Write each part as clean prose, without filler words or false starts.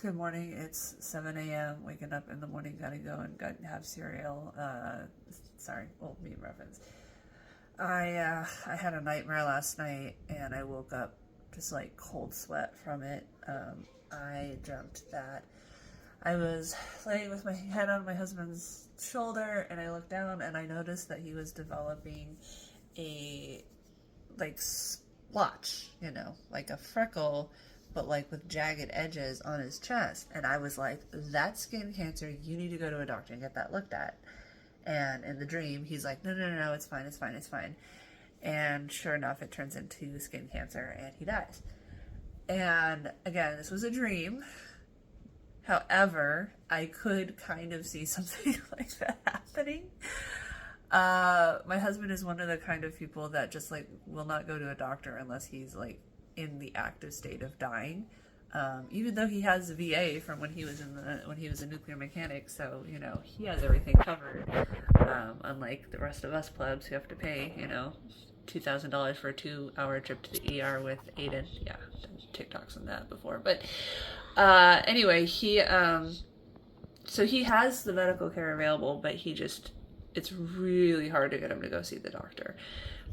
Good morning. It's 7 a.m. Waking up in the morning, gotta go and have cereal. Sorry, old meme reference. I had a nightmare last night and I woke up just like cold sweat from it. I dreamt that I was laying with my head on my husband's shoulder and I looked down and I noticed that he was developing a like splotch, like a freckle, but like with jagged edges on his chest. And I was like, that's skin cancer. You need to go to a doctor and get that looked at. And in the dream, he's like, no, it's fine, it's fine, it's fine. And sure enough, it turns into skin cancer and he dies. And again, this was a dream. However, I could kind of see something like that happening. My husband is one of the kind of people that just like will not go to a doctor unless he's like in the active state of dying. Even though he has VA from when he was a nuclear mechanic, so he has everything covered. Unlike the rest of us plebs who have to pay $2,000 for a 2-hour trip to the ER with Aiden. Yeah, done TikToks on that before, but anyway, so he has the medical care available, but it's really hard to get him to go see the doctor.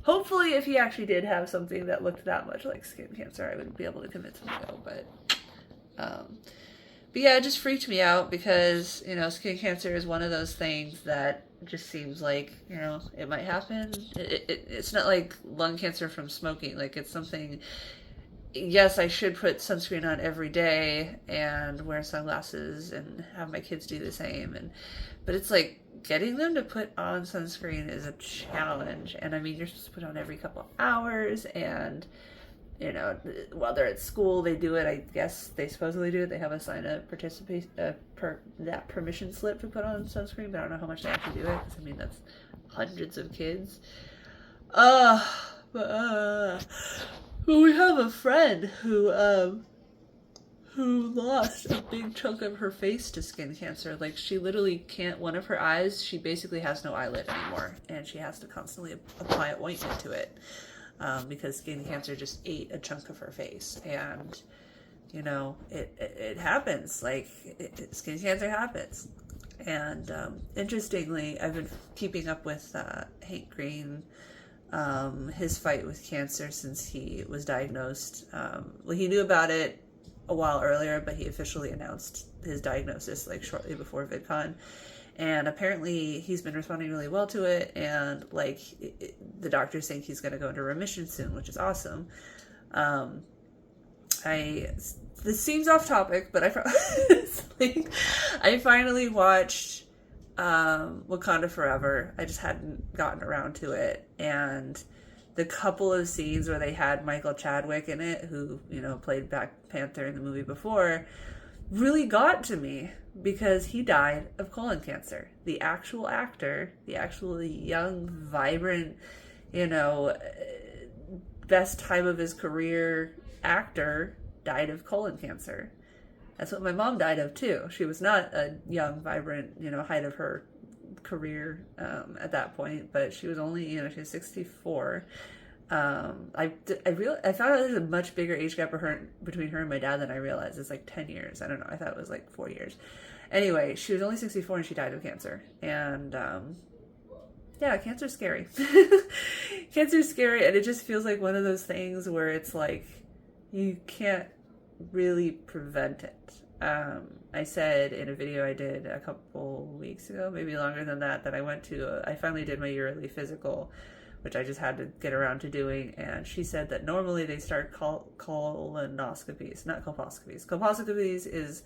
Hopefully, if he actually did have something that looked that much like skin cancer, I would be able to convince him to go. But yeah, it just freaked me out because, skin cancer is one of those things that just seems like, it might happen. It's not like lung cancer from smoking. Like, it's something, yes, I should put sunscreen on every day and wear sunglasses and have my kids do the same. But it's like, getting them to put on sunscreen is a challenge. And I mean, you're supposed to put on every couple of hours, and while they're at school, they do it. I guess they supposedly do it. They have a sign of that permission slip to put on sunscreen, but I don't know how much they actually do it, because I mean, that's hundreds of kids. But we have a friend who lost a big chunk of her face to skin cancer. Like, she literally can't, one of her eyes, she basically has no eyelid anymore, and she has to constantly apply ointment to it, because skin cancer just ate a chunk of her face. And it happens. Like, skin cancer happens. And interestingly, I've been keeping up with Hank Green, his fight with cancer since he was diagnosed. Well, he knew about it a while earlier, but he officially announced his diagnosis like shortly before VidCon, and apparently he's been responding really well to it, and like the doctors think he's going to go into remission soon, which is awesome. This seems off topic, but I finally watched Wakanda Forever. I just hadn't gotten around to it, and the couple of scenes where they had Michael Chadwick in it, who, played Black Panther in the movie before, really got to me, because he died of colon cancer. The actual actor, the actually young, vibrant, best time of his career actor, died of colon cancer. That's what my mom died of too. She was not a young, vibrant, height of her career at that point, but she was only, she was 64. I thought there was a much bigger age gap between her and my dad than I realized. It's like 10 years. I don't know. I thought it was like 4 years. Anyway, she was only 64 and she died of cancer. And yeah, cancer's scary. Cancer's scary, and it just feels like one of those things where it's like you can't really prevent it. I said in a video I did a couple weeks ago, maybe longer than that, I finally did my yearly physical, which I just had to get around to doing, and she said that normally they start colonoscopies, not colposcopies. Colposcopies is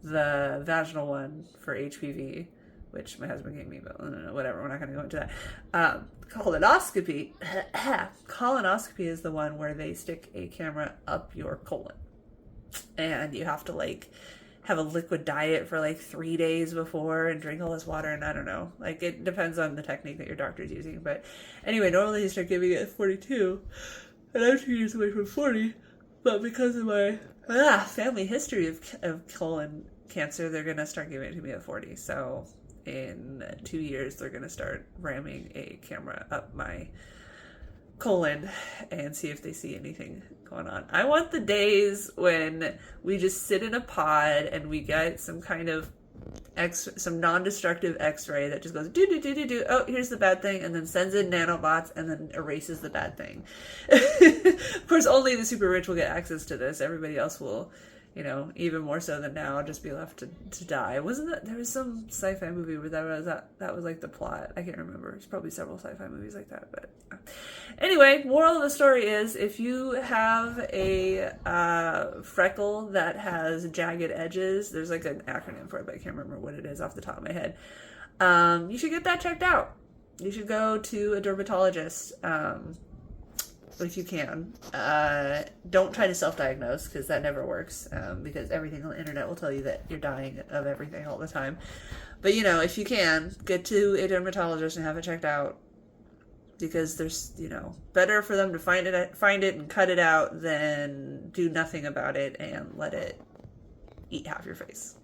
the vaginal one for HPV, which my husband gave me, but whatever, we're not going to go into that. Colonoscopy is the one where they stick a camera up your colon, and you have to like have a liquid diet for like 3 days before and drink all this water, and I don't know, like it depends on the technique that your doctor's using. But anyway, normally you start giving it at 42, and I'm 2 years away from 40, but because of my family history of colon cancer, they're gonna start giving it to me at 40. So in 2 years they're gonna start ramming a camera up my colon and see if they see anything going on. I want the days when we just sit in a pod and we get some kind of some non-destructive x-ray that just goes do, oh, here's the bad thing, and then sends in nanobots and then erases the bad thing. Of course, only the super rich will get access to this. Everybody else will, even more so than now, just be left to die. Wasn't that, there was some sci-fi movie where that was like the plot? I can't remember. There's probably several sci-fi movies like that, but anyway, moral of the story is, if you have a freckle that has jagged edges, there's like an acronym for it, but I can't remember what it is off the top of my head. You should get that checked out. You should go to a dermatologist. If you can. Don't try to self-diagnose, because that never works, because everything on the internet will tell you that you're dying of everything all the time. But if you can, get to a dermatologist and have it checked out, because there's, better for them to find it and cut it out than do nothing about it and let it eat half your face.